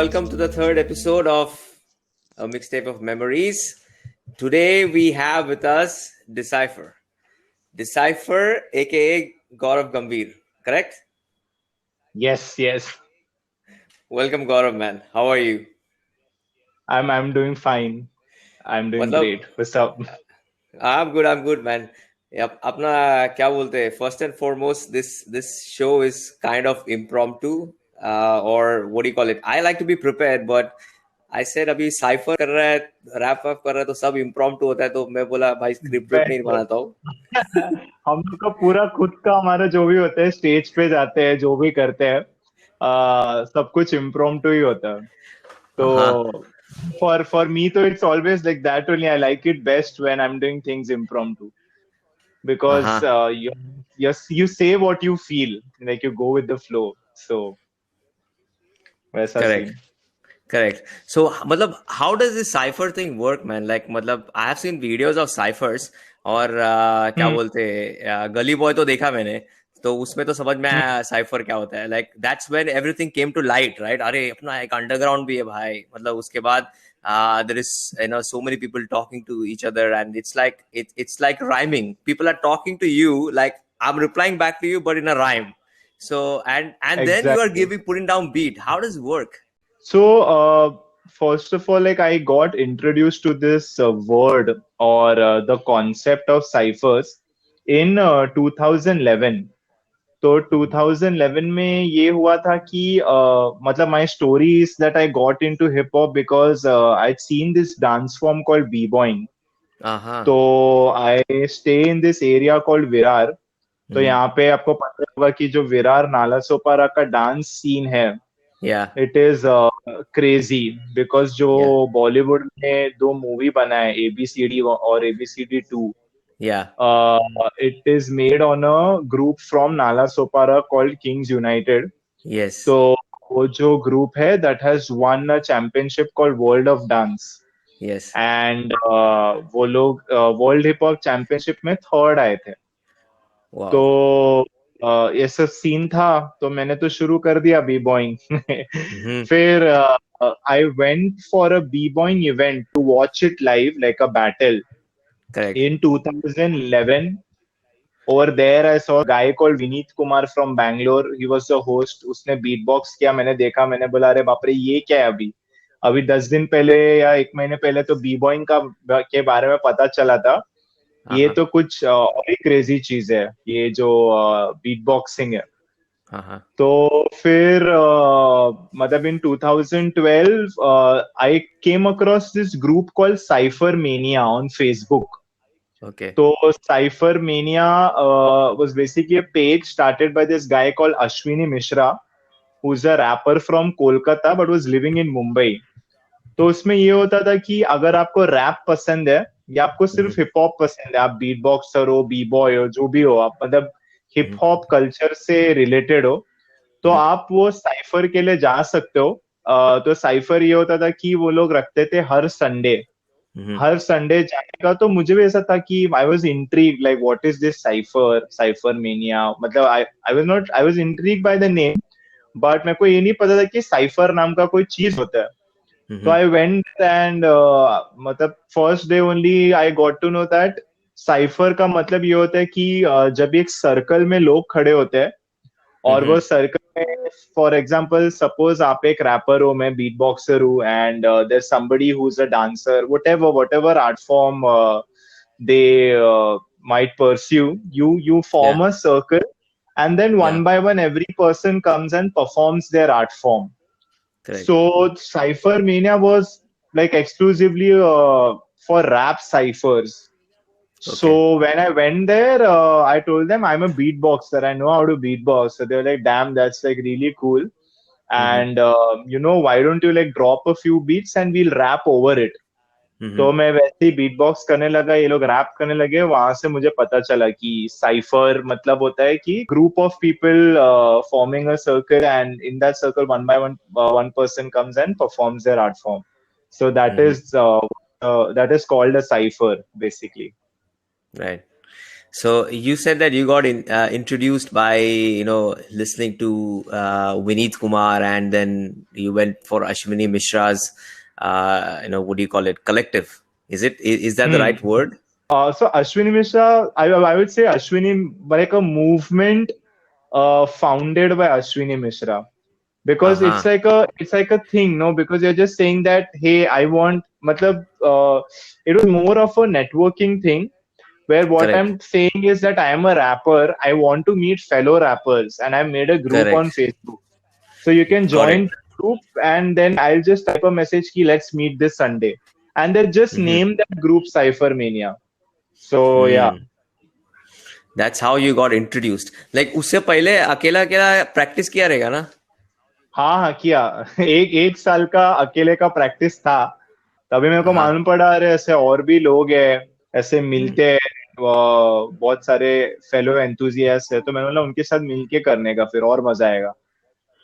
welcome to the third episode of A Mixtape of Memories. Today we have with us Decipher. Decipher, aka Gaurav Gambhir, correct? Yes. Welcome, Gaurav, man. How are you? I'm doing fine. I'm doing मतलब great. What's up? I'm good, man. Yep, अपना क्या बोलते हैं? First and foremost, this show is kind of impromptu, or what do you call it? I like to be prepared, but I said अभी cipher कर रहा है, rap वैप कर रहा है, तो सब इम्प्रॉम्प्टू होता है, तो मैं बोला भाई स्क्रिप्ट विप्ट नहीं बेस्ट। बनाता हूँ. हम लोग का पूरा खुद का हमारा जो भी होता है स्टेज पे जाते हैं जो भी करते हैं सब कुछ इम्प्रोम्प्टू ही होता है। हाँ तो for me तो it's always like that only. I like it best when I'm doing things impromptu because हाँ you say what you feel, like you go with the flow. So वैसा करेक्ट सीन। करेक्ट. सो मतलब how does this cypher thing work, man? Like मतलब I have seen videos of cyphers, और क्या हम्म बोलते हैं, गली boy तो देखा मैंने, तो उसमें तो समझ में आया साइफर क्या होता है. Like that's when everything came to light, right? अरे अपना एक अंडरग्राउंड भी है भाई. मतलब उसके बाद there is, so many people talking to each other, and it's like rhyming. People are talking to you like I'm replying back to you, but in a rhyme. So and then you are Exactly. putting down beat. How does it work? So, first of all, like I got introduced to this word or the concept of ciphers in 2011. तो 2011 में ये हुआ था कि मतलब my story is that I got into hip hop because I'd seen this dance form called b-boying. Uh-huh. तो I stay in this area called Virar. तो Hmm. यहाँ पे आपको पता होगा कि जो विरार नालासोपारा का डांस सीन है, Yeah. It is crazy because जो Yeah. बॉलीवुड में दो मूवी बना है एबीसीडी और ABCD two, Yeah. It is made on a group from Nalasopara called Kings United. Yes. तो वो जो ग्रुप है that has won a championship called World of Dance, Yes. एंड वो लोग वर्ल्ड हिप हॉप चैंपियनशिप में third आए थे. Wow. तो ये सब सीन था, तो मैंने तो शुरू कर दिया बी बॉइंग. Mm-hmm. फिर I went for a B boying event to watch it live like a battle Correct. in 2011. Over there I saw a guy called Vineet Kumar from Bangalore. He was the host. उसने beatbox किया, मैंने देखा, मैंने बोला अरे बाप रे ये क्या है. अभी अभी 10 दिन पहले या एक महीने पहले तो बी बॉइंग का के बारे में पता चला था. ये Uh-huh. तो कुछ और ही क्रेजी चीज है ये जो बीट बॉक्सिंग है. Uh-huh. तो फिर मतलब in 2012 I came across this group called Cypher Mania on Facebook. Okay. तो Cypher Mania was basically a page started by this guy called Ashwini Mishra, who is a rapper from Kolkata but was living in Mumbai. तो उसमें ये होता था कि अगर आपको rap पसंद है या आपको Mm-hmm. सिर्फ हिप हॉप पसंद है, आप बीट बॉक्सर हो, बी बॉय हो, जो भी हो, आप मतलब हिप Mm-hmm. हॉप कल्चर से रिलेटेड हो, तो Mm-hmm. आप वो साइफर के लिए जा सकते हो. तो साइफर ये होता था कि वो लोग रखते थे हर संडे. Mm-hmm. हर संडे जाने का, तो मुझे भी ऐसा था कि I was intrigue like what is this cypher cypher mania. मतलब I was intrigue by the name, but मेरे को ये नहीं पता था कि साइफर नाम का कोई चीज होता है. तो Mm-hmm. आई वेंट एंड मतलब first day only I got to know that cipher का मतलब ये होता है कि जब एक सर्कल में लोग खड़े होते हैं और वो Mm-hmm. सर्कल में, फॉर एग्जाम्पल सपोज आप एक रैपर हो, मैं बीट बॉक्सर हूँ, and there somebody who is a dancer, whatever art form they might pursue, you Yeah. form a circle, and then Yeah. one by one every person comes and performs their art form. Correct. So Cypher Mania was like exclusively for rap ciphers. Okay. So when I went there, I told them I'm a beatboxer. I know how to beatbox. So they were like, "Damn, that's like really cool." Mm-hmm. And why don't you like drop a few beats and we'll rap over it? Mm-hmm. तो मैं वैसे ही beatbox करने लगा, ये लोग rap करने लगे. वहां से मुझे पता चला कि साइफर मतलब होता है कि group of people forming a circle, and in that circle one by one one person comes and performs their art form. So Mm-hmm. That is called a cipher basically. Right. So you said that you got introduced by listening to Vineet Kumar, and then you went for Ashwini Mishra's what do you call it, collective? Is that the Hmm. right word? So Ashwini Mishra, I would say Ashwini, like a movement founded by Ashwini Mishra, because Uh-huh. it's like a thing, no? Because you're just saying that, hey, I want, matlab, it was more of a networking thing, where what Correct. I'm saying is that I am a rapper, I want to meet fellow rappers, and I made a group on Correct. Facebook. So you can Got it. join the group, and then I'll just type a message ki let's meet this Sunday. And they just Mm-hmm. name that group Cypher Mania. So yeah. Hmm. That's how you got introduced. Like उससे पहले अकेला अकेला practice किया रहेगा ना? हाँ हाँ किया। एक साल का अकेले का प्रैक्टिस था। तभी मेरे को हाँ. मालूम पड़ा, अरे ऐसे और भी लोग हैं, ऐसे Hmm. मिलते हैं, बहुत सारे फेलो एंथुजियास्ट है, तो मैंने बोला उनके साथ मिलके करने का फिर और मजा आएगा।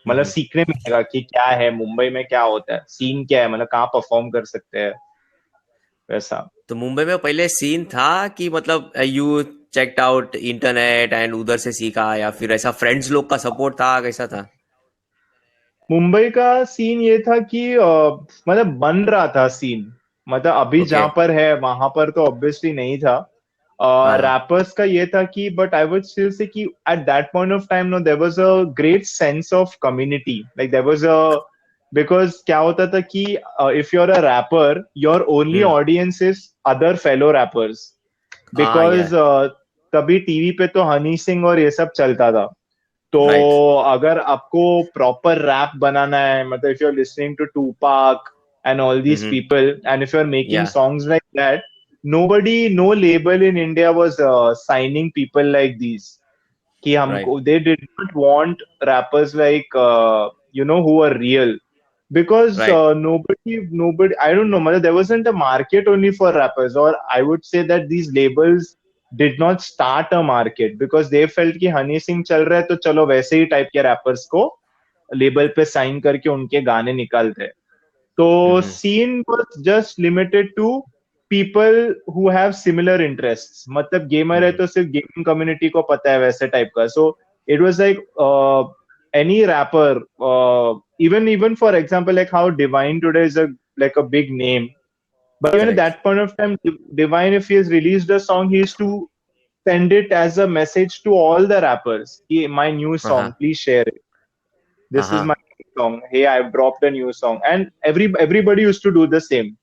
मतलब Hmm. सीखने मिलेगा कि क्या है मुंबई में, क्या होता है, सीन क्या है, मतलब कहाँ परफॉर्म कर सकते हैं, वैसा। तो मुंबई में पहले सीन था कि मतलब you checked out internet and उधर से सीखा, या फिर ऐसा फ्रेंड्स लोग का सपोर्ट था, कैसा था? मुंबई का सीन ये था कि मतलब बन रहा था सीन, मतलब अभी ओके. जहां पर है वहां पर तो ऑब्वियसली नहीं था। हाँ हाँ. रैपर्स का ये था कि, but I would still say that at that point of time no there was a great sense of community, like there was a, because क्या होता था कि if you are a rapper your only hmm. Audience is other fellow rappers, हाँ, yeah. Because तभी TV पे तो हनी सिंह और ये सब चलता था। तो राइट. अगर आपको प्रॉपर रैप बनाना है, मतलब if you are listening to Tupac and all these hmm. People, and if you are making yeah. Songs like that, nobody, no label in India was signing people like these. कि right. हमको, they did not want rappers like who are real, because right. nobody, I don't know, मतलब there wasn't a market only for rappers, or I would say that these labels did not start a market because they felt कि हनी सिंह चल रहा है तो चलो वैसे ही type के रैपर्स को लेबल पे साइन करके उनके गाने निकालते हैं। तो hmm. Scene was just limited to people who have similar interests, मतलब गेमर है हम्म. तो सिर्फ गेमिंग कम्युनिटी को पता है वैसे टाइप का। So it was like any rapper, even for example, like how Divine today is a like a big name, but even at correct. that point of time, Divine, if he has released a song, he used to send it as a message to all the rappers. My new हाँ song, हाँ. please share it. हाँ This is my हाँ. new song. Hey, I've dropped a new song, and everybody used to do the same.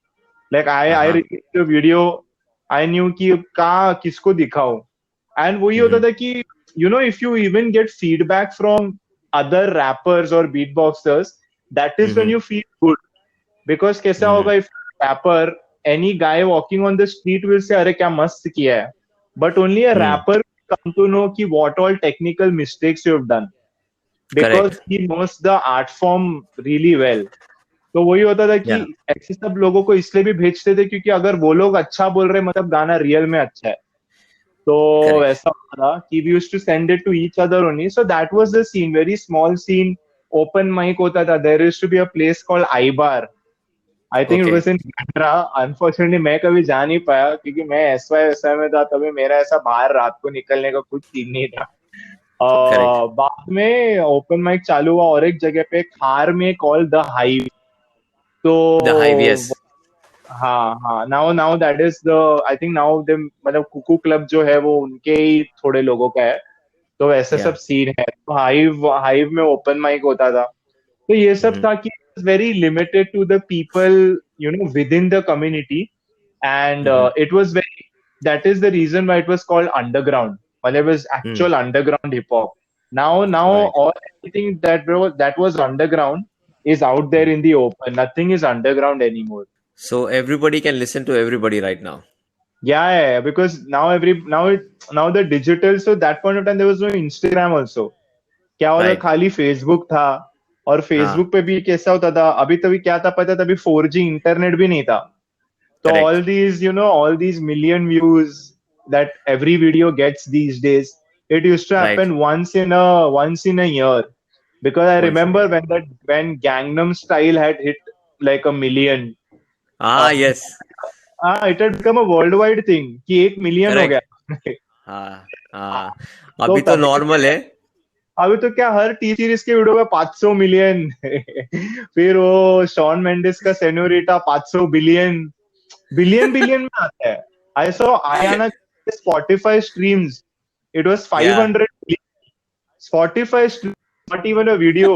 Like I हाँ. released a video, I knew कि कहाँ किसको दिखाऊं, and वही होता हम्म. था कि if you even get feedback from other rappers or beatboxers, that is when hmm. you feel good, because कैसा हम्म. होगा, if rapper, any guy walking on the street will say अरे क्या मस्त किया है, but only a hmm. rapper will come to know कि what all technical mistakes you have done, correct. because he knows the art form really well. तो वही होता था कि या. ऐसे सब लोगों को इसलिए भी भेजते थे क्योंकि अगर वो लोग अच्छा बोल रहे मतलब गाना रियल में अच्छा है, तो करेक्ट. ऐसा होता था कि we used to send it to each other only. So that was the scene, very small scene, open mic होता था। There used to be a place called I bar, I think it okay. Was in Bandra. Unfortunately मैं कभी जा नहीं पाया क्योंकि मैं SY में था, तभी मेरा ऐसा बाहर रात को निकलने का कुछ सीन नहीं था। करेक्ट. बाद में ओपन माइक चालू हुआ और एक जगह पे खार में, called the hive. The hive, yes. तो हाँ हाँ, now now that is the, I think now they, मतलब कुकू क्लब जो है वो उनके ही थोड़े लोगों का है। तो ऐसे या. सब सीन है, तो हाइव हाइव में ओपन माइक होता था। तो ये सब था कि very limited to the people within the community, and it was very, that is the reason why it was called underground. Well, it was actual underground hip hop. Now right. all everything that was underground is out there in the open. Nothing is underground anymore. So everybody can listen to everybody right now. Yeah, because now the digital. So that point of time there was no Instagram also. क्या होता, right. खाली Facebook था, और हाँ. Facebook पे भी कैसा होता था, अभी तभी क्या था पता, तभी 4G इंटरनेट भी नहीं था। So correct. all these million views that every video gets these days, it used to right. happen once in a year. Because I once in remember when Gangnam Style had hit like a million, uh, हाँ, yes. it had become a worldwide thing कि 1 million हो correct. गया। हाँ हाँ, तो अभी तो तभी नॉर्मल है। अभी तो क्या हर टी सीरीज के वीडियो में 500 मिलियन फिर वो शॉन मेंडिस का सेनोरिटा 500 बिलियन बिलियन बिलियन में आता है. I saw Ayana Spotify streams. It was या 500 Spotify streams, not even a video.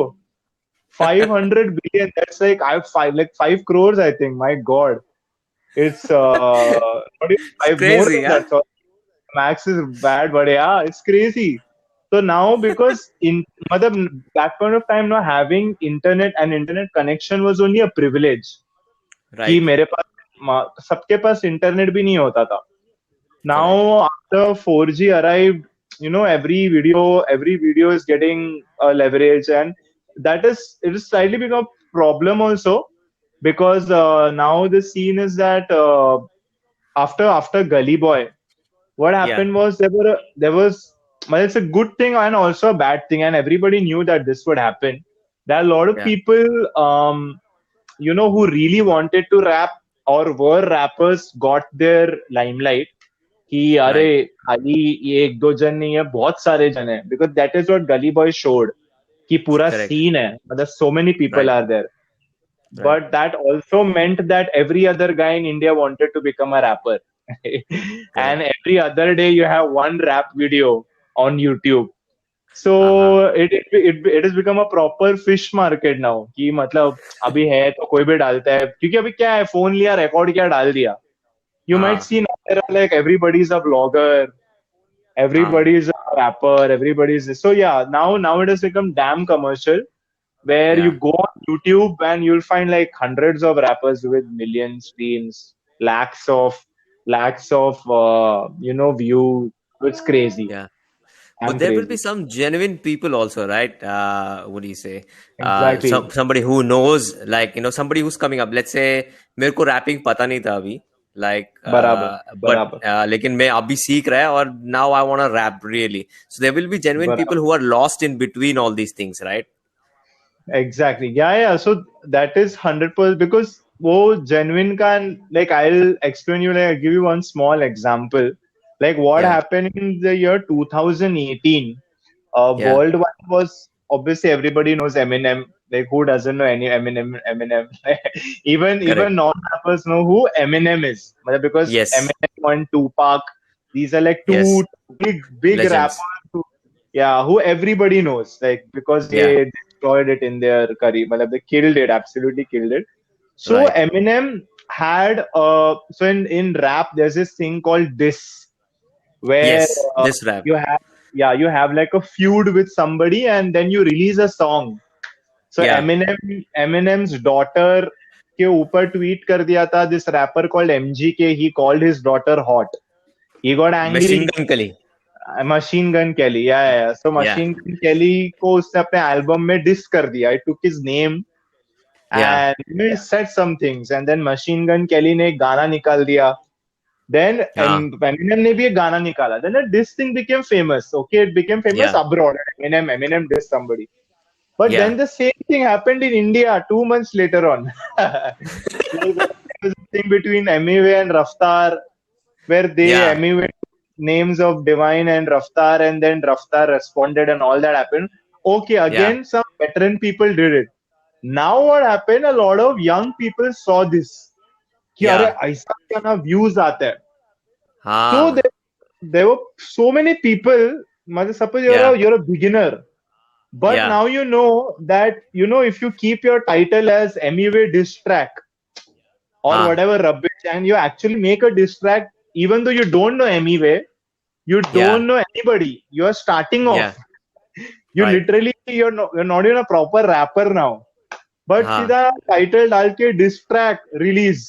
500 billion. That's like I have like 5 crores. I think. My God, it's not even five more crazy than यार. that. So Max is bad, but yeah, it's crazy. So now because in मतलब that point of time now having internet and internet connection was only a privilege. कि right. मेरे पास सबके पास internet भी नहीं होता था. Correct. Now after 4G arrived, every video is getting leverage, and that is it is slightly become a problem also because now the scene is that after Gully Boy, what या. happened was there was well, it's a good thing and also a bad thing, and everybody knew that this would happen. There are a lot of या. people, who really wanted to rap or were rappers got their limelight. कि अरे right. खाली ये एक दो जन नहीं है, बहुत सारे जन है, बिकॉज दैट इज व्हाट गली बॉय शोड कि पूरा करेक्ट. सीन है, मतलब so many people right. are there. Right. But that also meant that every other guy in India wanted to become a rapper. And correct. every other day you have one rap video on YouTube. हाँ हाँ. So it has become a proper fish market now. कि मतलब अभी है तो कोई भी डालता है, क्योंकि अभी क्या है, फोन लिया, रिकॉर्ड किया, डाल दिया. You might हाँ see now there are like everybody's a vlogger, हाँ. everybody's a rapper, everybody's this. So yeah, now it has become damn commercial where you या. go on YouTube and you'll find like hundreds of rappers with millions streams, lakhs of views. It's crazy. या. But I'm there will be crazy. some genuine people also, right? What do you say? Exactly. Somebody who knows, like, somebody who's coming up. Let's say, मेरे को rapping पता नहीं था अभी, like, बराबर but बराबर लेकिन मैं अभी सीख रहा है और now I want to rap really. So there will be genuine people बराबर who are lost in between all these things, right? Exactly. Yeah. So that is 100% because वो genuine can, like, I'll explain you, like I'll give you one small example. Like what Yeah, happened in the year 2018. yeah, Worldwide was obviously everybody knows Eminem. Like who doesn't know any Eminem? Eminem. Even correct. non-rappers know who Eminem is. मतलब because Yes, Eminem and Tupac, these are like two yes, big rappers. legends. Yeah, who everybody knows, like because Yeah, they destroyed it in their career. Matlab, they killed it, absolutely killed it. So right. Eminem had so in rap there's this thing called diss where Yes, this rap. you have you have like a feud with somebody and then you release a song. So Yeah, Eminem's daughter के ऊपर tweet कर दिया था this rapper called MGK. He called his daughter hot. He got machine angry. gun Kelly. Machine Gun Kelly, या so Yeah, Machine Gun Kelly को उसने अपने album में डिस कर दिया. I took his name yeah, and said some things and then Machine Gun Kelly ने एक गाना निकाल दिया. देन हाँ, एमिनेम ने भी एक गाना निकाला. Then this thing became famous. Okay, it became famous yeah, abroad. Eminem diss somebody. But yeah, then the same thing happened in India 2 months later on. Like, there was a thing between Emiway and Raftar where yeah, Emiway names of Divine and Raftar, and then Raftar responded, and all that happened. Okay, yeah, again, some veteran people did it. Now, what happened? A lot of young people saw this. कि अरे yeah, ऐसा क्या ना views आते हैं. So हाँ, there were so many people. मतलब suppose yeah, you're a beginner, but yeah, now you know that if you keep your title as Emiway diss track or हाँ, whatever rubbish, and you actually make a diss track, even though you don't know Emiway, you yeah, don't know anybody. You are starting yeah, off. You right, literally you're not even a proper rapper now. But हाँ, सीधा title डाल के diss track release,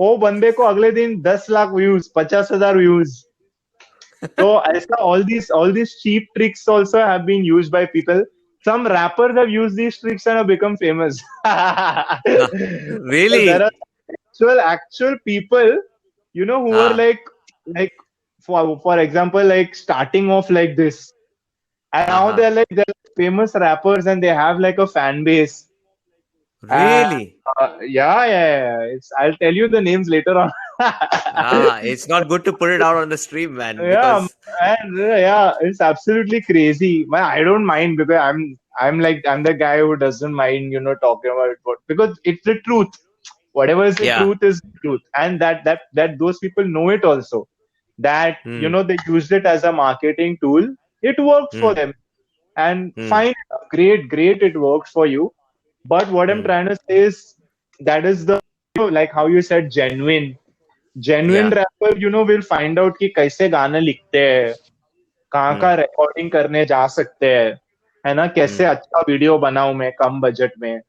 वो बंदे को अगले दिन 10 lakh views, 50,000 views. So ऐसा all these cheap tricks also have been used by people. Some rappers have used these tricks and have become famous. हाँ, So there really, are actual people, who are हाँ, like for example, like starting off like this, and हाँ, now हाँ, they're famous rappers and they have like a fan base. And Really? It's, I'll tell you the names later on. It's not good to put it out on the stream, man, Yeah, because and yeah, it's absolutely crazy. Man, I don't mind because I'm the guy who doesn't mind, talking about it, because it's the truth. Whatever is the yeah. truth is the truth, and that those people know it also. That Hmm. they used it as a marketing tool. It worked for Hmm. them, and Hmm. fine, great, it worked for you. But what I'm Hmm. trying to say is that is the, like how you said, genuine Yeah. rapper, will find out कि कैसे गाना लिखते हैं, कहाँ Hmm. कहाँ recording करने जा सकते हैं, है ना, कैसे Hmm. अच्छा वीडियो बनाऊं मैं कम बजट में,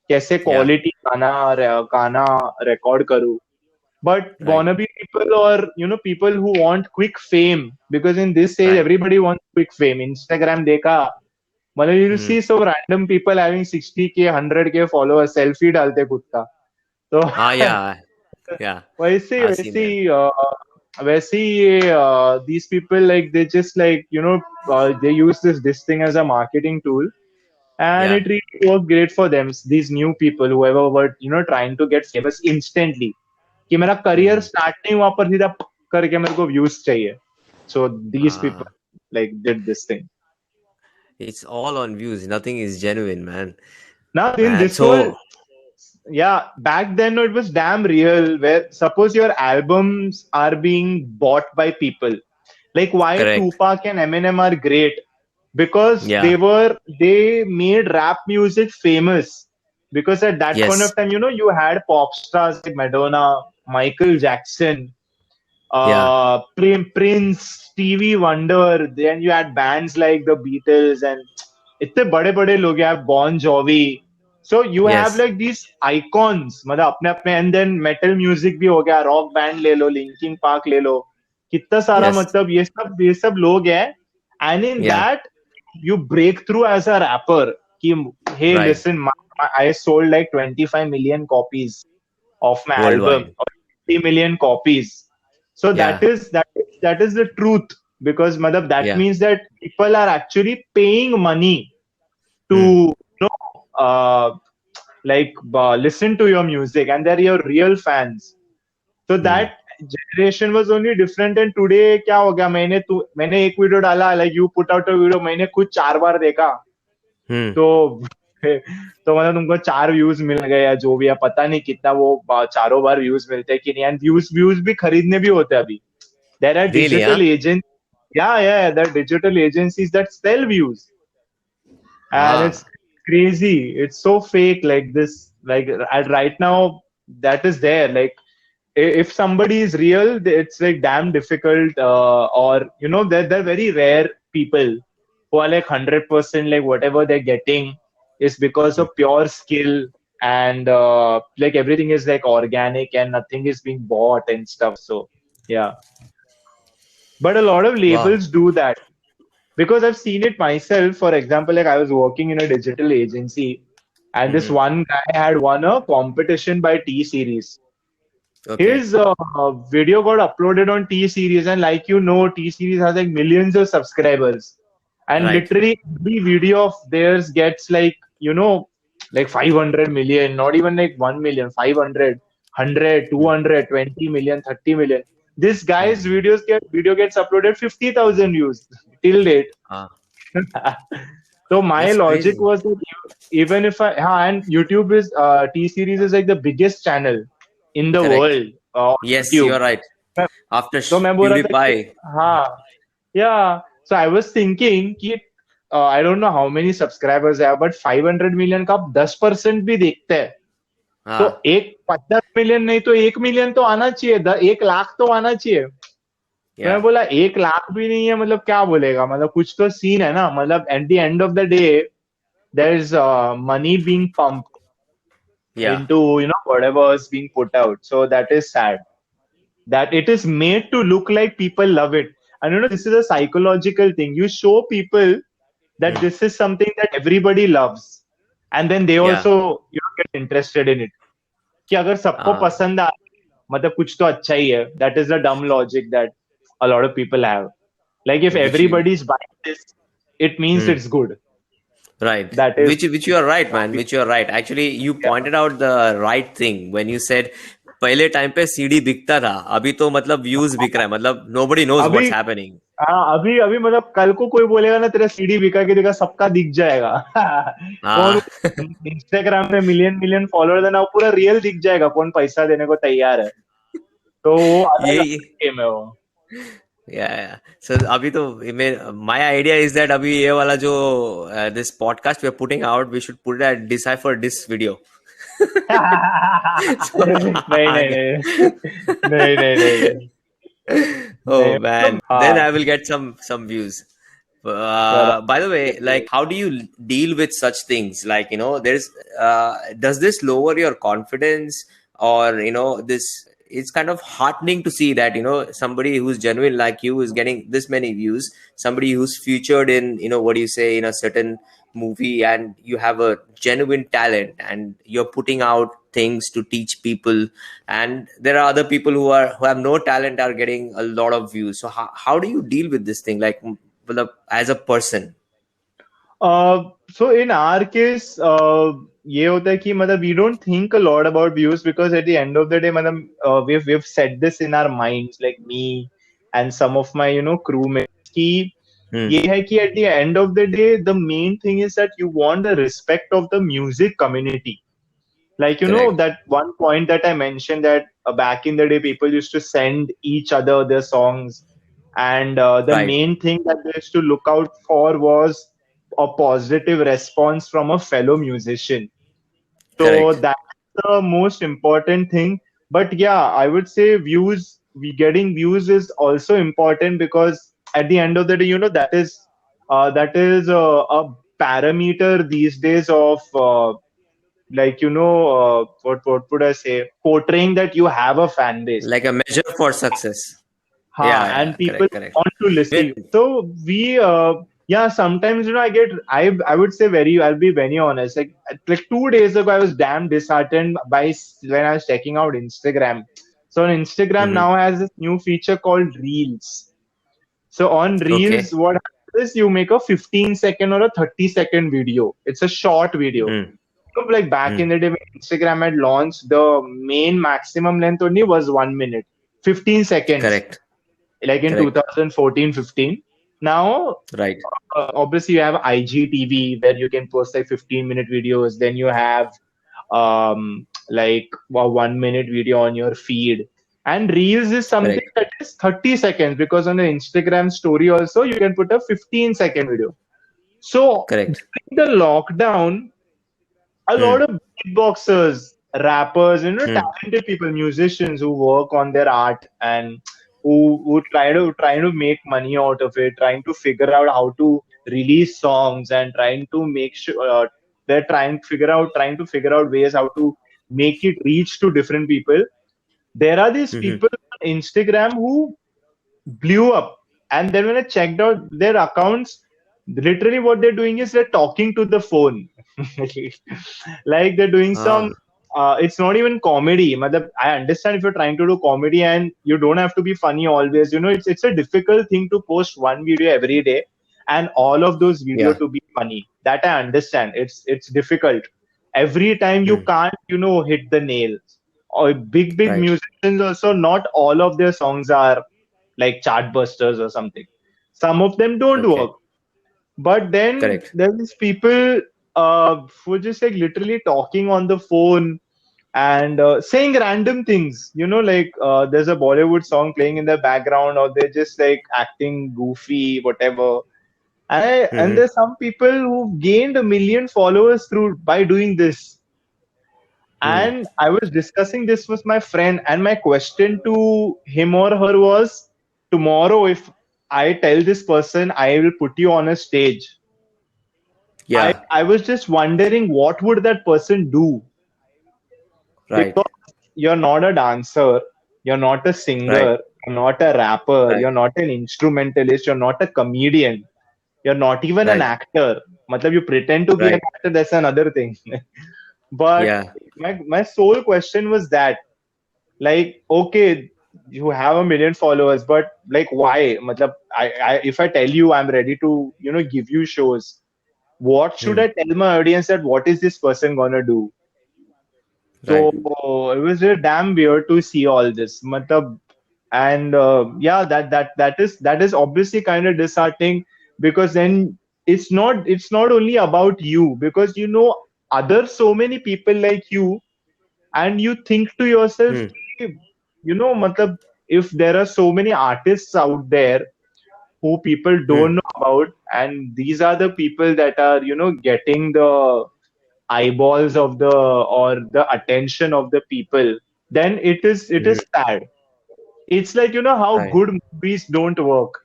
कैसे Yeah. क्वालिटी गाना रिकॉर्ड करूं. But Right. wannabe people, or people who want quick fame, because in this age Right. everybody wants quick fame. Instagram देखा, मतलब you Hmm. see some random people having 60K 100K followers, selfie डालते खुद का. तो Yeah. Yeah. वैसे I've seen वैसे that. वैसे ही ये these people, like they just, like they use this thing as a marketing tool, and Yeah. it really worked great for them. These new people, whoever were trying to get famous instantly, कि मेरा career Hmm. Start नहीं हुआ पर सीधा करके मेरे को views चाहिए. So these people Ah, like did this thing. it's all on views. Nothing is genuine, man. Now in Man, this world, so yeah, back then it was damn real. Where suppose your albums are being bought by people. Like why correct. Tupac and Eminem are great, because Yeah. they made rap music famous. Because at that point Yes. of time, you had pop stars like Madonna, Michael Jackson, Yeah. Prince, Stevie Wonder. Then you had bands like the Beatles and इतने बड़े बड़े लोग हैं, आप Bon Jovi. So you have Yes. like these icons, मतलब अपने अपने, and then metal music भी हो गया, rock band ले लो, Linkin Park ले लो, कितना सारा, Yes. मतलब ये सब लोग हैं. And in Yeah. that you break through as a rapper कि hey, Right. listen, I sold like 25 million copies of my album, Worldwide. or 50 million copies. So that Yeah. is that is the truth, because madam, that Yeah. means that people are actually paying money to Hmm. listen to your music, and they're your real fans. So Hmm. that generation was only different. And today क्या हो गया, मैंने एक video डाला, like you put out a video, मैंने खुद 4 बार देखा, Hmm. तो तो मतलब तुमको 4 व्यूज मिल गए या जो भी है, पता नहीं कितना वो चारों बार व्यूज मिलते हैं कि नहीं. एंड व्यूज व्यूज भी खरीदने भी होते हैं अभी. There are Really, digital huh? Agent, yeah, there are digital agencies that sell views, and it's Ah. crazy. It's so fake, like this, like right now that is there. Like if somebody is real, it's like damn difficult, or they're very rare people who are like 100%, like whatever they're getting is because Hmm. of pure skill, and like everything is like organic and nothing is being bought and stuff. So yeah, but a lot of Wow. labels do that, because I've seen it myself. For example, like I was working in a digital agency, and this Hmm. one guy had won a competition by T Series. Okay. His video got uploaded on T Series, and like T Series has like millions of subscribers, and Right. literally every video of theirs gets like 500 million, not even like 1 million, 500, 100, Hmm. 200, 20 million, 30 million. This guy's Hmm. video gets uploaded 50,000 views till date. Ah. So my That's logic crazy. was that even if and YouTube is T Series is like the biggest channel in the Correct. world, Yes, YouTube. you're right. After तो मैं बोल रहा था कि PewDiePie. हाँ, yeah. So I was thinking कि I don't know how many subscribers है, but 500 million का आप 10% भी देखते हैं, तो Ah. एक 50 मिलियन नहीं तो 1 मिलियन तो आना चाहिए, 1 लाख तो आना चाहिए. मैं Yeah. बोला 1 लाख भी नहीं है, मतलब क्या बोलेगा, मतलब कुछ तो सीन है ना, मतलब at the end of the day there is money being pumped Yeah. into whatever is being put out. So that is sad that it is made to look like people love it. And this is a psychological thing. You show people that Hmm. this is something that everybody loves, and then they Yeah. also get interested in it. कि अगर सबको Ah. पसंद आ, मतलब कुछ तो अच्छा ही है. That is the dumb logic that a lot of people have. Like if Which you. everybody is buying this, it means Hmm. it's good. Right. That is Which you are right, man. Which you are right. Actually, you yeah. pointed out the right thing when you said पहले time पे CD बिकता था, अभी तो मतलब views बिक रहा है, मतलब nobody knows अभी what's happening. हाँ, अभी अभी मतलब कल को कोई बोलेगा ना तेरा सीडी बिका के देखा सबका दिख जाएगा। कौन हाँ. इंस्टाग्राम में मिलियन मिलियन फॉलोअर्स है ना, वो पूरा रियल दिख जाएगा कौन पैसा देने को तैयार है। तो वो अलग ये गेम है वो। या सो अभी तो माय आइडिया इज दैट अभी ये वाला जो this podcast we are putting out, we should put that decipher this video. So, नहीं नहीं नहीं नहीं नहीं नहीं नहीं oh नहीं, man, मतलब then I हाँ will get some views. By the way, बराबर। like, how do you deal with such things? Like, there's does this lower your confidence, or this? It's kind of heartening to see that somebody who's genuine like you is getting this many views. Somebody who's featured in what do you say, in a certain movie, and you have a genuine talent, and you're putting out things to teach people, and there are other people who have no talent are getting a lot of views. So how do you deal with this thing, like, as a person? So in our case, ये होता है कि मतलब we don't think a lot about views because at the end of the day, मतलब we've set this in our minds, like me and some of my crewmates कि Hmm. ये है कि at the end of the day, the main thing is that you want the respect of the music community. Like, Correct. that one point that I mentioned that back in the day, people used to send each other their songs. And the Right. main thing that they used to look out for was a positive response from a fellow musician. So Correct. that's the most important thing. But yeah, I would say we getting views is also important because at the end of the day, that is a parameter these days of like what would I say, portraying that you have a fan base. Like a measure for success. Ha, Yeah, and yeah. people Correct, correct. want to listen. Even, So we yeah, sometimes I would say I'll be very honest. Like 2 days ago, I was damn disheartened when I was checking out Instagram. So on Instagram mhm. now has this new feature called Reels. So on Reels, Okay. what happens is you make a 15-second or a 30-second video. It's a short video. Mm, Like back in mm. the day when Instagram had launched, the main maximum length only was 1 minute, 15 seconds, Correct, like in correct. 2014-15. Now, Right, obviously, you have IGTV where you can post like 15-minute videos. Then you have like a 1 minute video on your feed. And Reels is something correct, that is 30 seconds because on the Instagram story also, you can put a 15-second video. So correct. during the lockdown, a lot Mm, of beatboxers, rappers, mm, talented people, musicians who work on their art and who try to make money out of it, trying to figure out how to release songs and trying to make sure they're trying to figure out ways how to make it reach to different people. There are these mhm. people on Instagram who blew up. And then when I checked out their accounts, literally what they're doing is they're talking to the phone. Like they're doing some, Ah, it's not even comedy. I understand if you're trying to do comedy and you don't have to be funny always. It's a difficult thing to post one video every day and all of those videos yeah. to be funny. That I understand. It's difficult. Every time you Mm, can't, hit the nail. Or big right. musicians also, not all of their songs are like chartbusters or something. Some of them don't Okay. work. But then Correct. there's people who are just like literally talking on the phone and saying random things. Like there's a Bollywood song playing in the background, or they're just like acting goofy, whatever. And Mhm. there's some people who've gained 1 million followers through by doing this. Mm. And I was discussing this with my friend, and my question to him or her was, tomorrow, if I tell this person I will put you on a stage, I, Yeah. I was just wondering what would that person do? Right. Because you're not a dancer, you're not a Right. singer, you're not a rapper, Right. you're not an instrumentalist, you're not a comedian, you're not even an Right. actor. Matlab, you pretend to be an Right. actor, that's another thing. But Yeah. my sole question was that, like, okay, you have 1 million followers, but like, why? Matlab, if I tell you I'm ready to give you shows, what should Hmm. I tell my audience that what is this person gonna do? So Right. it was really damn weird to see all this. Matlab, and yeah, that is obviously kind of disheartening because then it's not only about you because other so many people like you and you think to yourself, Hmm. "Ki, matlab, if there are so many artists out there who people Hmm. don't know about, and these are the people that are getting the eyeballs of the or the attention of the people, then it is Hmm. sad. It's like how Right. good movies don't work,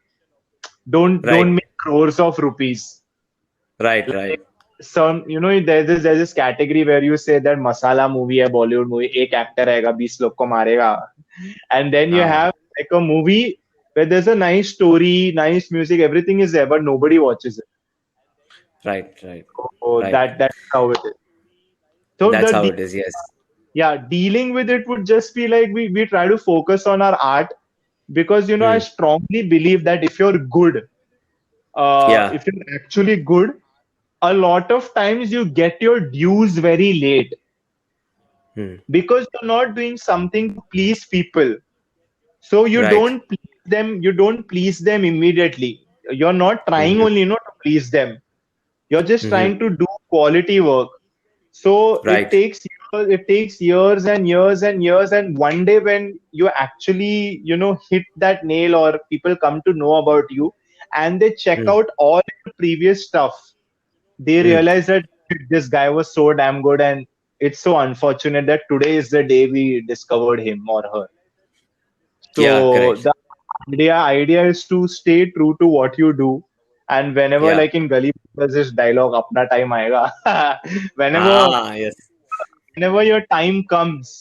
don't Right. make crores of rupees. Right. Like Right. some there's this category where you say that masala movie है Bollywood movie, एक actor आएगा 20 लोग को मारेगा, and then you Ah. have like a movie where there's a nice story, nice music, everything is there, but nobody watches it. Right. Right. So Right. that's how it is. So That's how it is. Yes. yeah, dealing with it would just be like we try to focus on our art because I Hmm. strongly believe that if you're good, Yeah. if you're actually good, a lot of times you get your dues very late Hmm. because you're not doing something to please people. So Right. you don't please them immediately. You're not trying Hmm. only to please them. You're just Hmm. trying to do quality work. So Right. it takes years and years and years, and one day when you actually hit that nail or people come to know about you and they check Hmm. out all your previous stuff, they Hmm. realize that this guy was so damn good, and it's so unfortunate that today is the day we discovered him or her. Yeah. So Correct. the idea is to stay true to what you do. And whenever, Yeah. like in Gully, there's this dialogue, "Apna time aayega." whenever Ah. Yes. whenever your time comes,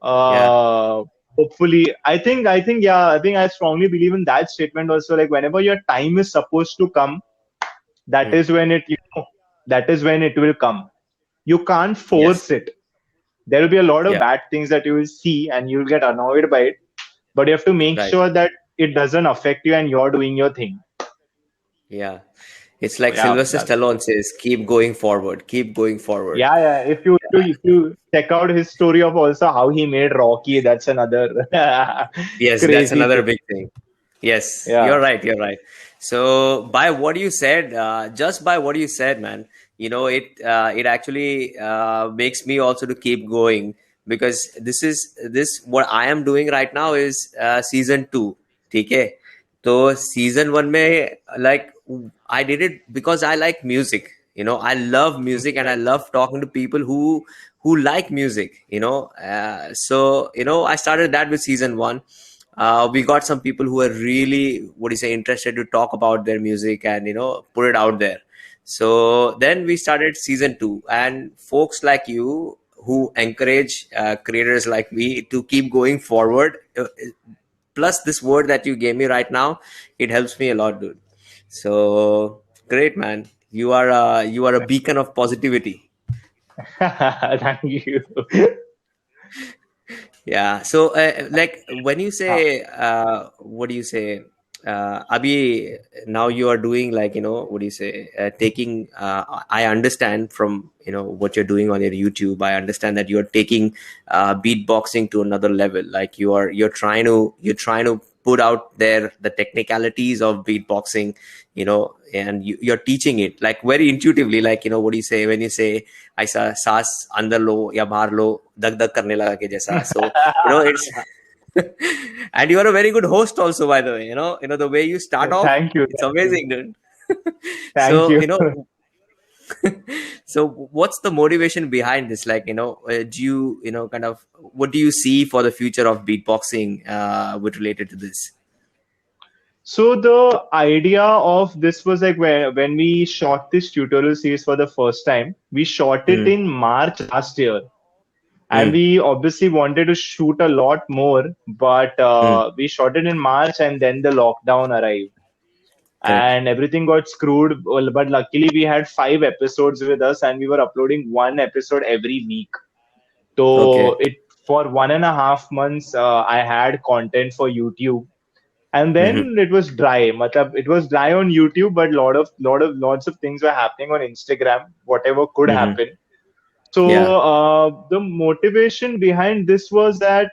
Yeah. hopefully, I think I strongly believe in that statement also. Like whenever your time is supposed to come, that Hmm. is when that is when it will come. You can't Yes. force it. There will be a lot of Yeah. bad things that you will see and you'll get annoyed by it, but you have to make Right. sure that it doesn't affect you and you're doing your thing. Yeah. It's So like yeah, Sylvester Stallone says, keep going forward, keep going forward. yeah. If you check out his story of also how he made Rocky, that's another Yes, that's crazy another thing. big thing. Yes, you're Yeah. right. You're right. So, by what you said, just by what you said, man, it actually makes me also to keep going because this what I am doing right now is season two. Okay, so season one में like I did it because I like music. I love music and I love talking to people who like music. So I started that with season one. We got some people who are really, what do you say, interested to talk about their music and put it out there. So then we started season two, and folks like you who encourage creators like me to keep going forward. Plus this word that you gave me right now, it helps me a lot, dude. So great, man. You are a beacon of positivity. Thank you. Yeah. So, like when you say, what do you say? Abhi, now you are doing like, what do you say? Taking, I understand from, what you're doing on your YouTube. I understand that you're taking beatboxing to another level. Like you're trying to put out there the technicalities of beatboxing, and you're teaching it like very intuitively. Like, what do you say when you say, ऐसा सांस अंदर लो या बाहर लो धक धक करने लगा के जैसा so it's and you are a very good host also, by the way. The way you start off, Thank you. it's Thank you. amazing, dude. Thank So you. so what's the motivation behind this? Like, do you kind of, what do you see for the future of beatboxing with related to this? So the idea of this was like when we shot this tutorial series for the first time, we shot it Hmm. in March last year. And Hmm. we obviously wanted to shoot a lot more, but Hmm. we shot it in March and then the lockdown arrived Correct. and everything got screwed. Well, but luckily we had 5 episodes with us and we were uploading one episode every week. So Okay. it for 1.5 months, I had content for YouTube, And Mm-hmm. then it was dry. Matlab, it was dry on YouTube, but lots of things were happening on Instagram, whatever could Mm-hmm. happen. So Yeah. the motivation behind this was that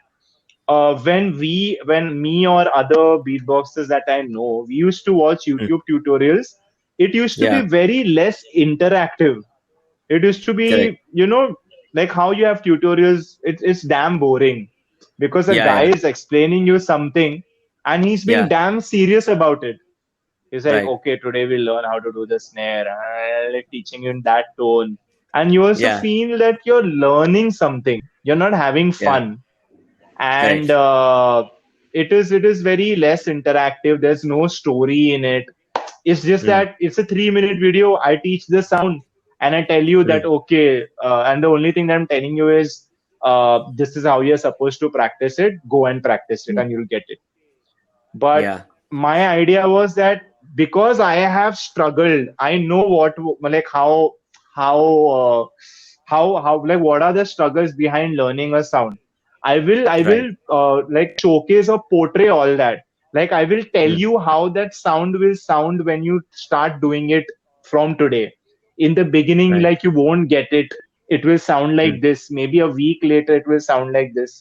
when me or other beatboxers that I know, we used to watch Mm. YouTube tutorials. It used to be Yeah. very less interactive. It used to Correct. be, like how you have tutorials, it's damn boring because a Yeah. guy Yeah. is explaining you something and he's being Yeah. damn serious about it. He's like, Right. okay, today we'll learn how to do the snare, like teaching you in that tone. And you also Yeah. feel that you're learning something. You're not having Yeah. fun. And Correct. it is very less interactive. There's no story in it. It's just Mm. that it's a 3 minute video. I teach the sound and I tell you that Mm. okay, and the only thing that I'm telling you is this is how you're supposed to practice it. Go and practice it, Mm. and you'll get it. But Yeah. my idea was that because I have struggled, I know like how how like what are the struggles behind learning a sound. I will Right. like showcase or portray all that. Like I will tell Mm. you how that sound will sound when you start doing it from today. In the beginning, Right. like you won't get it. It will sound Mm. like this. Maybe a week later, it will sound like this.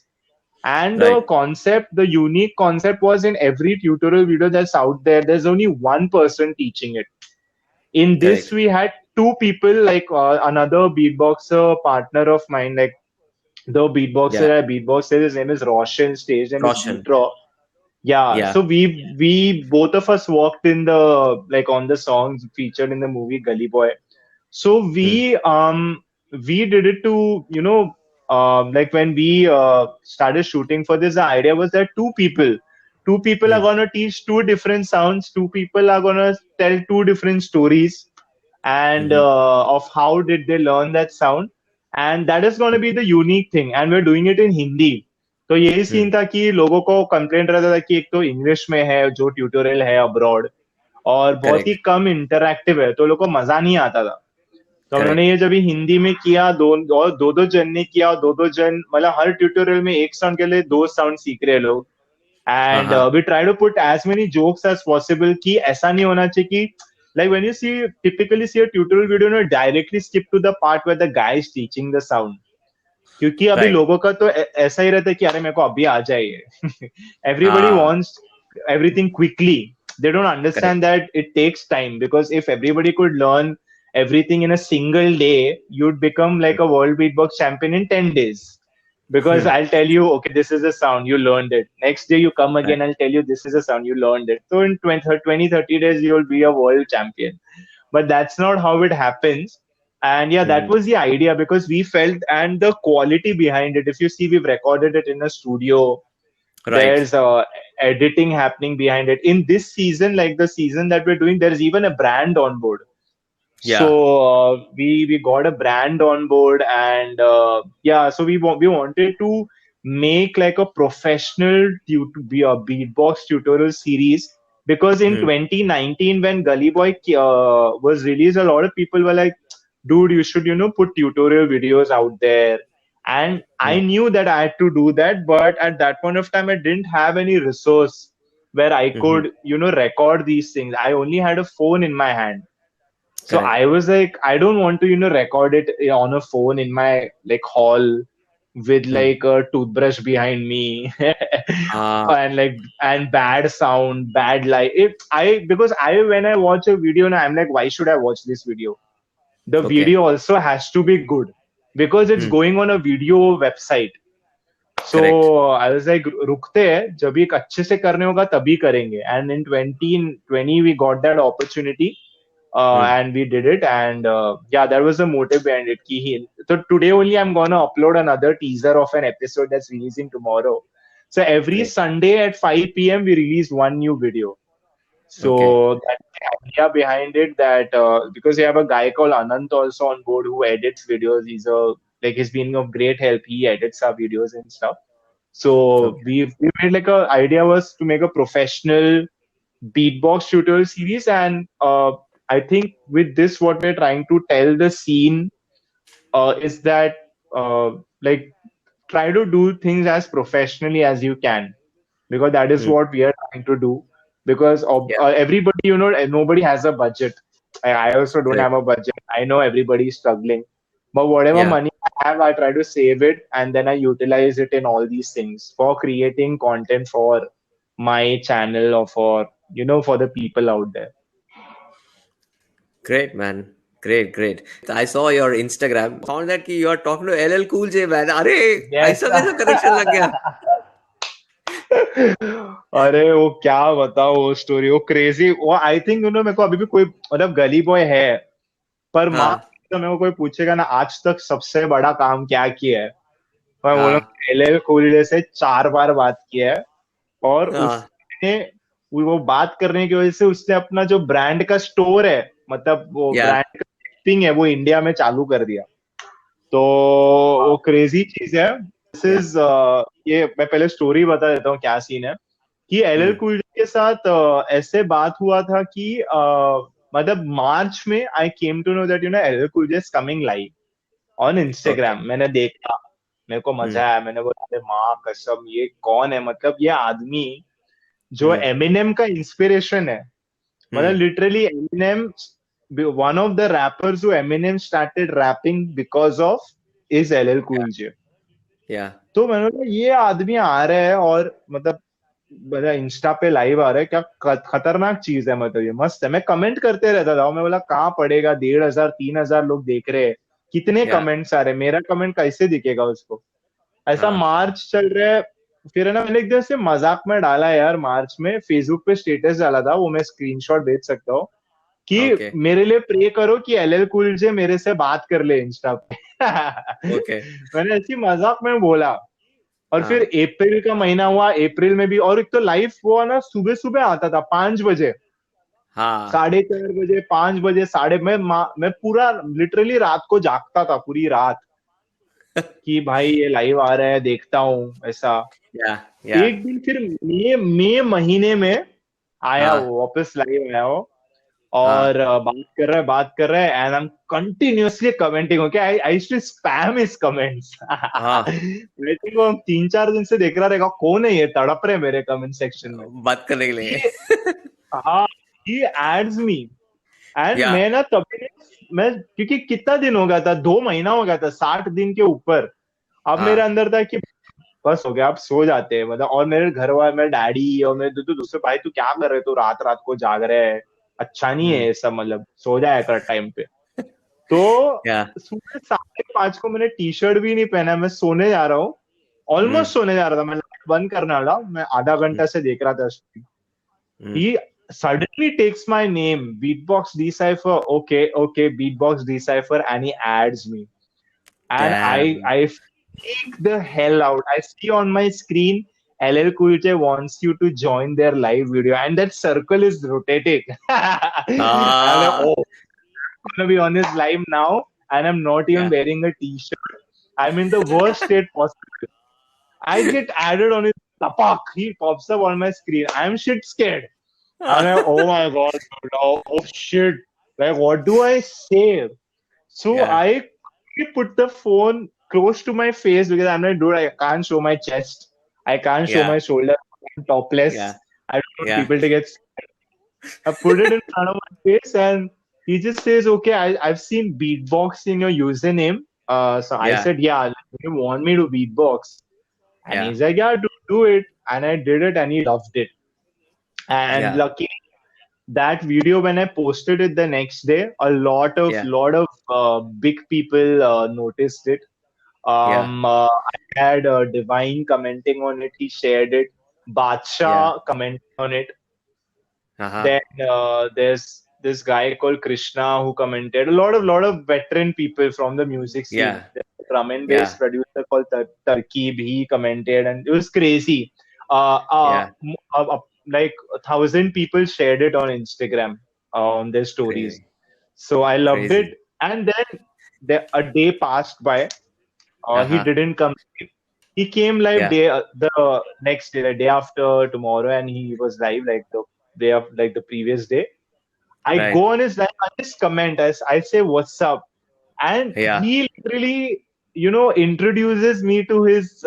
And Right. the unique concept was in every tutorial video that's out there, there's only one person teaching it. In this, Correct. we had two people, like another beatboxer partner of mine, like the Yeah. beatboxer I beatboxer, his name is Roshan, stage name is Roshan. Beatraw. Yeah, Yeah. so we both of us worked in the like on the songs featured in the movie Gully Boy. So Mm. we did it to like when we started shooting for this, the idea was that two people are Mm. gonna teach two different sounds, two people are gonna tell two different stories, and Mm-hmm. of how did they learn that sound, and that is going to be the unique thing, and we're doing it in Hindi. तो यही scene Mm. था कि लोगों को complaint रहता था कि एक तो इंग्लिश में है जो ट्यूटोरियल है अब्रॉड, और बहुत ही Correct. कम इंटरैक्टिव है, तो लोगों को मजा नहीं आता था. तो उन्होंने Correct. ये जब हिंदी में किया, दो दो जन ने किया, और दो दो जन मतलब हर ट्यूटोरियल में एक साउंड के लिए दो साउंड सीख रहे हैं लोग. And Uh-huh. We try to put as many jokes as possible कि ऐसा नहीं होना चाहिए कि like when you see typically see a tutorial video, directly skip to the part where the guy is teaching the sound. क्योंकि अभी Right. लोगों का तो ऐसा ही रहता है कि अरे मेरे को अभी आ जाए ये. Everybody Ah. wants everything quickly. They don't Correct. understand that it takes time, because if everybody could learn everything in a single day, you'd become like a world beatbox champion in 10 days. Because Hmm. I'll tell you, okay, this is a sound, you learned it. Next day you come Right. again, I'll tell you, this is a sound, you learned it. So in 20, 30 days, you'll be a world champion. But that's not how it happens. And yeah, that Mm-hmm. was the idea, because we felt, and the quality behind it, if you see, we've recorded it in a studio. Right. There's editing happening behind it. In this season, like the season that we're doing, there's even a brand on board. So Yeah. we got a brand on board, and yeah, so we wanted to make like a professional be a beatbox tutorial series, because in Mm. 2019 when Gully Boy was released, a lot of people were like, dude, you should put tutorial videos out there. And I Mm. knew that I had to do that, but at that point of time I didn't have any resource where I Mm-hmm. could record these things. I only had a phone in my hand. So Correct. I was like, I don't want to, record it on a phone in my like hall with Mm. like a toothbrush behind me Ah. and bad sound, bad light. If I because I when I watch a video now, I'm like, why should I watch this video? The Okay. video also has to be good because it's Mm. going on a video website. So Correct. I was like, रुकते हैं जब एक अच्छे से करने होगा तभी करेंगे. And in 2020 we got that opportunity, Mm. and we did it. And yeah, that was the motive behind it. So today only I'm gonna upload another teaser of an episode that's releasing tomorrow. So every Great. Sunday at 5 p.m. we release one new video. Okay. So that's the idea behind it. That because we have a guy called Anant also on board who edits videos. He's been of great help. He edits our videos and stuff. So Okay. we made like a idea was to make a professional beatbox tutorial series. And I think with this what we're trying to tell the scene is that uh, like try to do things as professionally as you can, because that is Mm. what we are trying to do. because Yeah. everybody, nobody has a budget. I also don't Correct. have a budget. I know everybody is struggling, but whatever Yeah. money I have, I try to save it and then I utilize it in all these things for creating content for my channel or for for the people out there. Great, man. Great, great. I saw your Instagram. Found that कि you are talking to LL Cool J, man. अरे Yes. ऐसा कैसा connection लग गया? अरे वो क्या बताओ वो स्टोरी, वो क्रेजी, वो आई थिंक मेरे को अभी भी कोई मतलब गली बॉय है, पर माँ हाँ, तो मेरे को कोई पूछेगा ना आज तक सबसे बड़ा काम क्या किया है, मैं हाँ, बोलूंगा एलएल कूल से 4 बार बात किया है। और हाँ, उसने वो बात करने की वजह से उसने अपना जो ब्रांड का स्टोर है, मतलब वो या, ब्रांड का शिपिंग है वो इंडिया में चालू कर दिया। तो वो क्रेजी चीज है। दिस या, इज ये मैं पहले स्टोरी बता देता हूँ क्या सीन है कि एलएल हम्म, कूल के साथ ऐसे बात हुआ था कि मतलब मार्च में I came to know that LL Cool is coming live on okay, Instagram. मैंने देखा, मेरे को हम्म, मजा आया, मैंने बोला अरे माँ कसम ये कौन है, मतलब ये आदमी जो हम्म, एमिनेम का इंस्पिरेशन है, मतलब hmm, literally Eminem one of the rappers who Eminem started rapping because of is LL yeah, Cool J. Yeah, तो मैंने बोला ये आदमी आ रहा है और मतलब इंस्टा पे लाइव आ रहा है, क्या खतरनाक चीज है, मतलब ये मस्त है। मैं कमेंट करते रहता था, मैं बोला कहाँ पड़ेगा, 1,500 3,000 लोग देख रहे हैं, कितने या, कमेंट्स आ रहे हैं, मेरा कमेंट कैसे दिखेगा उसको। ऐसा हाँ, मार्च चल रहा है। फिर है ना, मैंने एक दिन से मजाक में डाला यार, मार्च में फेसबुक पे स्टेटस डाला था, वो मैं स्क्रीनशॉट भेज सकता हूँ कि ओके, मेरे लिए प्रे करो कि एलएल कूल जे मेरे से बात कर ले इंस्टा पे। ओके, मैंने ऐसी मजाक में बोला। और फिर हाँ, अप्रैल का महीना हुआ, अप्रैल में भी, और एक तो लाइव वो ना सुबह सुबह आता था 5 बजे, हाँ, 4:30 बजे, 5 बजे, साढ़े मैं पूरा लिटरली रात को जागता था पूरी रात कि भाई ये लाइव आ रहा है देखता हूँ ऐसा। या, या, एक दिन फिर मई महीने में आया हाँ, वो वापस लाइव आया वो, हाँ, और बात कर रहा है and I am continuously commenting. Okay, I I to spam his comments. हाँ, आई थिंक वो 3 4 दिन से देख रहा रहेगा कौन है ये तड़प रहे मेरे कमेंट सेक्शन में। बात करने के लिए, ये हाँ, ही एड्स मी एंड या, मैं ना तभी मैं, क्योंकि कितना दिन हो गया था, 2 महीना हो गया था, 60 दिन के ऊपर। अब मेरे हाँ, अंदर था कि बस हो गया, आप सो जाते हैं, मतलब। और मेरे घर वाले, मेरे डैडी और मेरे दूसरे भाई, तू क्या कर रहे, तू रात रात को जाग रहे है, अच्छा नहीं है हम्म, ये सब, मतलब सो जाया कर टाइम पे। तो या, सुबह 5:30 को मैंने टी शर्ट भी नहीं पहना, मैं सोने जा रहा हूँ, हम्म, ऑलमोस्ट सोने जा रहा था, मैं लाइट बंद करने वाला, मैं आधा हम्म, घंटा से देख रहा था। हम्म, He suddenly takes my name, Beatbox Decipher. Okay, okay, Beatbox Decipher, and he adds me. And damn, I freak the hell out. I see on my screen, LL Cool J wants you to join their live video, and that circle is rotating. I'm like, हाँ, oh, I'm gonna be on his live now, and I'm not even या, wearing a t-shirt. I'm in the worst state possible. I get added on his tapak. He pops up on my screen. I'm shit scared. I'm like, oh my god, oh shit. Like, what do I say? So या, I put the phone close to my face because I'm like, dude, I can't show my chest. I can't show या, my shoulder. I'm topless. या, I don't want या, people to get. I put it in front of my face and he just says, okay, I've seen beatbox in your username. So I या, said, yeah, you want me to beatbox? And या, he's like, yeah, do it. And I did it and he loved it. And या, lucky that video, when I posted it the next day, a या, lot of big people noticed it. या, I had Divine commenting on it. He shared it. या, Badsha commented on it. हाँ, Then there's this guy called Krishna who commented. A lot of veteran people from the music scene. या, There's a drum and bass या, producer called Tarkib. He commented, and it was crazy. या, Like 1,000 people shared it on Instagram on their stories. crazy, So I loved it. crazy, And then a day passed by. He हाँ, didn't come. He came live या, the next day, the day after tomorrow, and he was live like the day of like the previous day. I go right, on his live, I just comment, I say what's up, and या, he literally, introduces me to his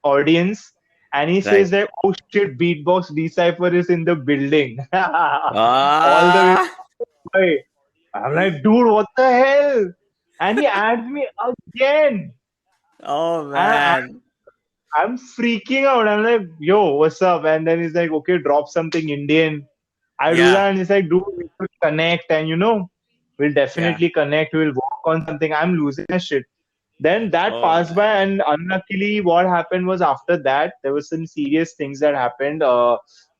audience, and he says Right. that, oh shit, Beatbox Decipher is in the building. All the Ah. way. I'm like, dude, what the hell? And he adds me again. Oh And man. I'm freaking out. I'm like, yo, what's up? And then he's like, okay, drop something Indian. I do Yeah. that, and he's like, dude, we should connect, and we'll Yeah. definitely connect. We'll work on something. I'm losing my shit. Then that Oh passed by, man. and unluckily, what happened was after that, there was some serious things that happened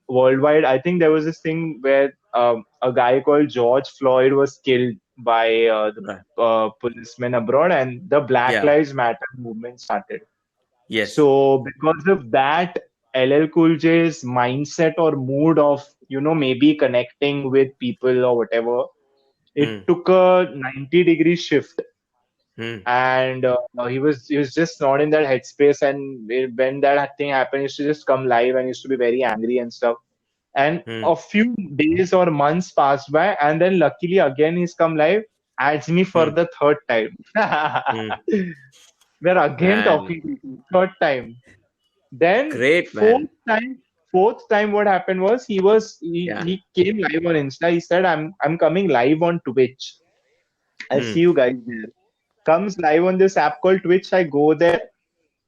worldwide. I think there was this thing where a guy called George Floyd was killed by Right. the policemen abroad, and the Black Yeah. Lives Matter movement started. Yes. So because of that, LL Cool J's mindset or mood of maybe connecting with people or whatever, it Hmm. took a 90-degree shift, Hmm. and he was just not in that headspace. And when that thing happened, he used to just come live and used to be very angry and stuff. And Hmm. a few days or months passed by, and then luckily again he's come live, adds me for Hmm. the third time. Hmm. We're again Man. talking to you, third time. Then Great fourth man. time, fourth time, what happened was Yeah. he came live on Insta. He said, I'm coming live on Twitch. I'll Hmm. see you guys there. Comes live on this app called Twitch. I go there.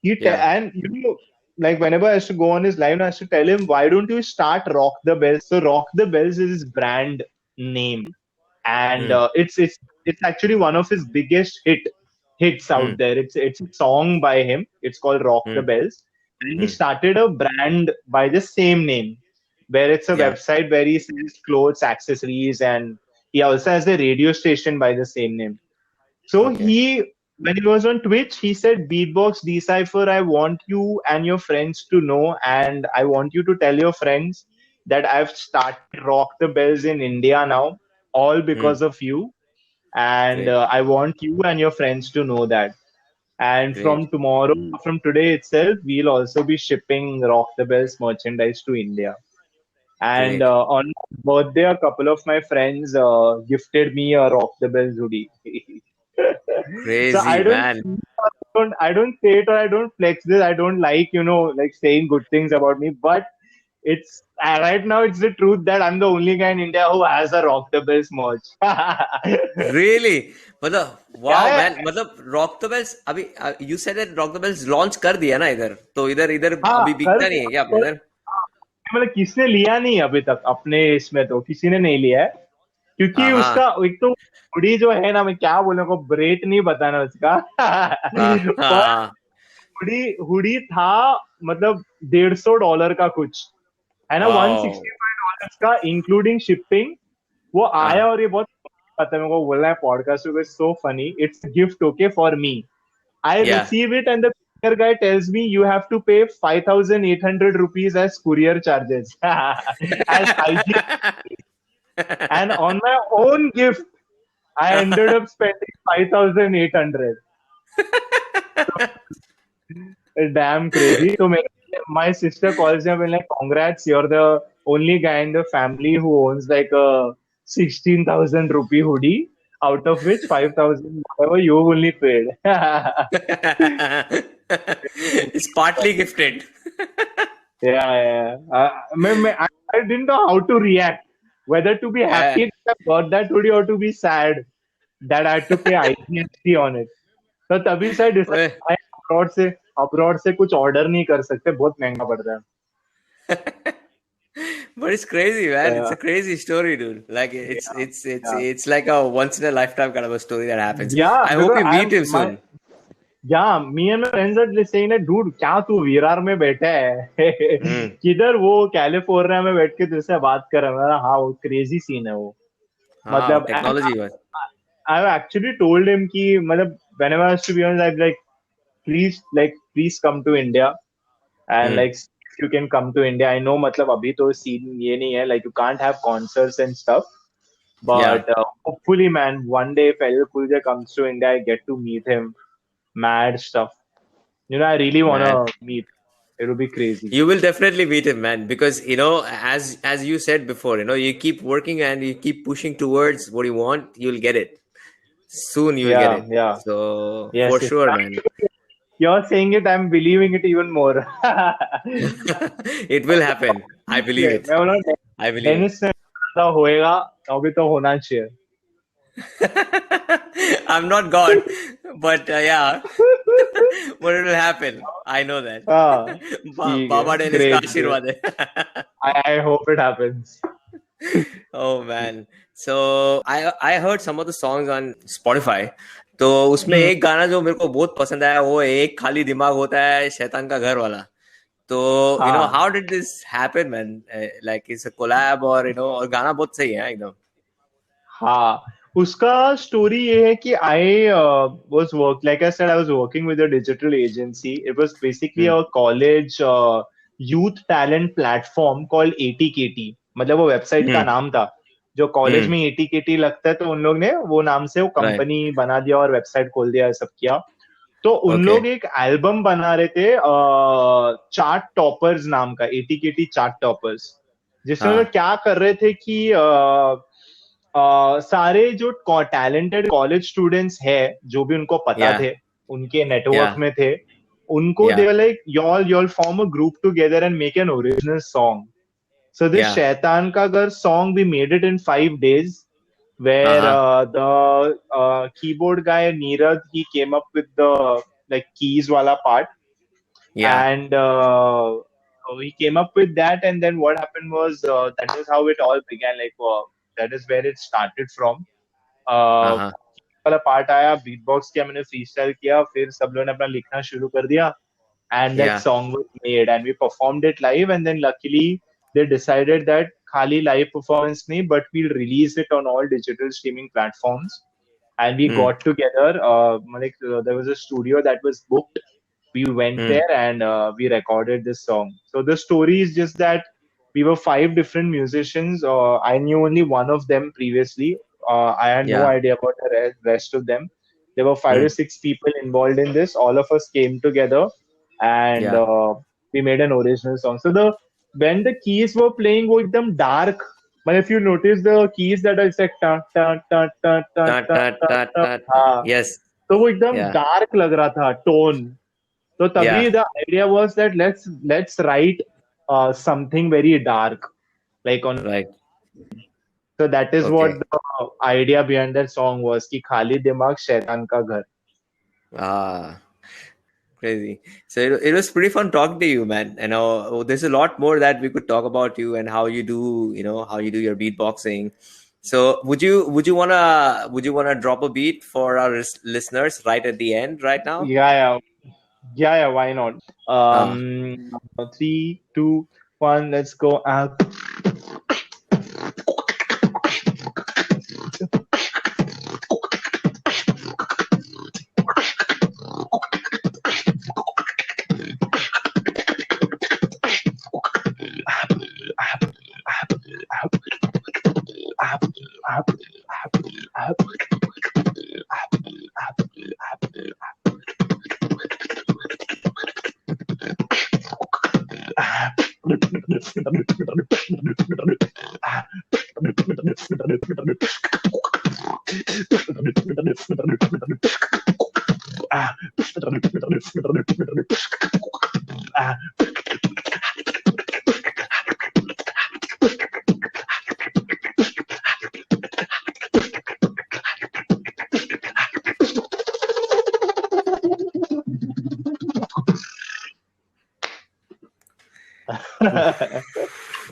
Yeah. And like whenever I used to go on his live, I used to tell him, why don't you start Rock the Bells? So Rock the Bells is his brand name, and Hmm. it's actually one of his biggest hits Hmm. out there. It's a song by him. It's called Rock the Hmm. Bells, and he Hmm. started a brand by the same name, where it's a Yeah. website where he sells clothes, accessories, and he also has a radio station by the same name. So Okay. when he was on Twitch, he said, Beatbox Decipher, I want you and your friends to know, and I want you to tell your friends that I've started Rock the Bells in India now, all Hmm. because of you. And Great. I want you and your friends to know that. And Great. from tomorrow, from today itself, we'll also be shipping Rock the Bells merchandise to India. And Great. on my birthday, a couple of my friends gifted me a Rock the Bells hoodie. So Crazy man. I don't say it or I don't flex this. I don't like like saying good things about me. But it's right now it's the truth that I'm the only guy in India who has a Rock the Bells merch. Yeah, Really? मतलब wow yeah. man, मतलब rock the bells अभी you said that rock the bells launch कर दिया ना इधर, तो इधर इधर हाँ अभी कर बिकता नहीं है क्या अपने इधर? मतलब किसने लिया नहीं अभी तक अपने इसमें, तो किसी ने नहीं लिया है, क्योंकि हाँ उसका हाँ एक तो हुडी जो है ना, मैं क्या बोलूं को ब्रेट नहीं बताना उसका। हाँ पर हाँ। हुडी हुडी था, मतलब $150 का कुछ है ना, वाओ। $165 का इंक्लूडिंग शिपिंग। वो आया हाँ और ये बहुत पता है मेरे को बोलना है पॉडकास्ट में, so funny, it's gift okay for me. I yeah. Receive it and the courier guy tells me you have to pay 5,800 rupees as courier charges as hygiene, and on my own gift I ended up spending 5,800. Damn crazy. So my sister calls me up and like, congrats, you're the only guy in the family who owns like a 16,000 rupee hoodie, out of which 5,000 whatever you only paid. Yeah, It's partly gifted. yeah. I didn't know how to react, whether to be happy that I got that hoodie or to be sad that I had to pay IGST on it. तो तभी से ओए। Decide abroad से कुछ order नहीं कर सकते, बहुत महंगा पड़ रहा But it's crazy, man. It's है। a crazy story, dude. Like it's Yeah, it's it's yeah, it's like a once in a lifetime kind of a story that happens. yeah. I hope Because you meet him my soon. yeah, me and my friends are just saying that, dude, क्या तू विरार में बैठा है? Hmm. किधर वो California में बैठ के तुझसे बात कर रहा है? मैं, हाँ, वो क्रेजी सीन है वो। हाँ, मतलब and technology was. I've actually told him कि मतलब whenever I was to be honest, I'd like, please come to India and Hmm. like if you can come to India. I know मतलब अभी तो scene ये नहीं है, like you can't have concerts and stuff. Yeah. But hopefully, man, one day if LL Cool J comes to India, I get to meet him. Mad stuff. I really Man. wanna meet. It would be crazy. You will definitely meet him, man, because as you said before, you keep working and you keep pushing towards what you want, you'll get it. Soon you will get Yeah, it. yeah. So for Yes, yes. sure, man. you're saying it, I'm believing it even more. It will happen. I believe it. मैं बोला I believe it. Dennis ने कहा होएगा, अभी तो होना चाहिए. I'm not God, but yeah, but it will happen. I know that. हाँ, ठीक है. बाबा डेनिस का Great, great. आशीर्वाद है. I hope it happens. Oh man. So I heard some of the songs on Spotify. तो उसमें Hmm. एक गाना जो मेरे को बहुत पसंद आया वो एक खाली दिमाग होता है शैतान का घर वाला. तो हाँ. how did this happen, man? Like it's a collab or और गाना बहुत सही है एकदम. हाँ, उसका स्टोरी ये है कि I was work like I said I was working with a digital agency. It was basically hmm a college youth talent platform called ATKT. मतलब वो वेबसाइट का हम्म नाम था. जो कॉलेज हम्म में एटीकेटी लगता है तो उन लोग ने वो नाम से वो राइट कंपनी बना दिया और वेबसाइट खोल दिया, सब किया. तो उन ओके लोग एक एल्बम बना रहे थे चार्ट टॉपर्स नाम का, एटीकेटी चार्ट टॉपर्स. जिसमें वो लोग हाँ क्या कर रहे थे कि सारे जो टैलेंटेड कॉलेज स्टूडेंट्स है, जो भी उनको पता या थे, उनके या नेटवर्क में थे, उनको yeah they were like y'all form a group together and make an original song. So this या Shaitan Ka Ghar song, we made it in 5 days, where हाँ the keyboard guy Neeraj, he came up with the like keys wala part, या and he came up with that. And then what happened was that is how it all began. Like that is where it started from. हाँ Uh, हाँ वाला part आया, beat box किया, मैंने free style किया, फिर सब लोगों ने अपना लिखना शुरू कर दिया. And that या song was made and we performed it live. And then luckily they decided that khali live performance nahi, but we'll release it on all digital streaming platforms. And we hmm got together, there was a studio that was booked. We went hmm there and we recorded this song. So the story is just that we were five different musicians. I knew only one of them previously. I had no या idea about the rest of them. There were five or hmm six people involved in this. All of us came together and या we made an original song. So the when the keys were playing, वो एकदम dark. But if you notice the keys that are it's like ta ta ta ta ta टा ta टा ta टा ta, टा हाँ, yes तो वो एकदम या dark लग रहा था tone. So या तभी the idea was that let's write something very dark, like on. Right So that is okay what the idea behind that song was कि खाली दिमाग शैतान का घर. ah crazy. So it was pretty fun talking to you, man. There's a lot more that we could talk about you and how you do, how you do your beatboxing. So would you wanna drop a beat for our listeners right at the end right now? Yeah, yeah, yeah, yeah. Why not? Uh, 3, 2, 1, let's go.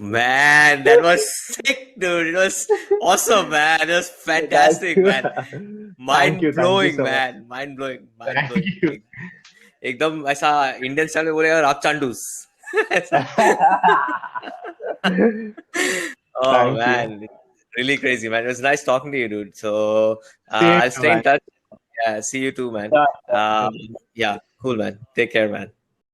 Man, that was sick, dude. It was awesome, man. It was fantastic, man. Thank Mind you so blowing, much. man. Mind blowing, mind Thank blowing. you. एकदम ऐसा Indian style में बोलेगा रागचांडूस ऐसा. Oh Thank you. man, really crazy, man. It was nice talking to you, dude. So Same, I'll stay in man. touch. Yeah, see you too, man. Yeah, Um, definitely. yeah, cool, man. Take care, man.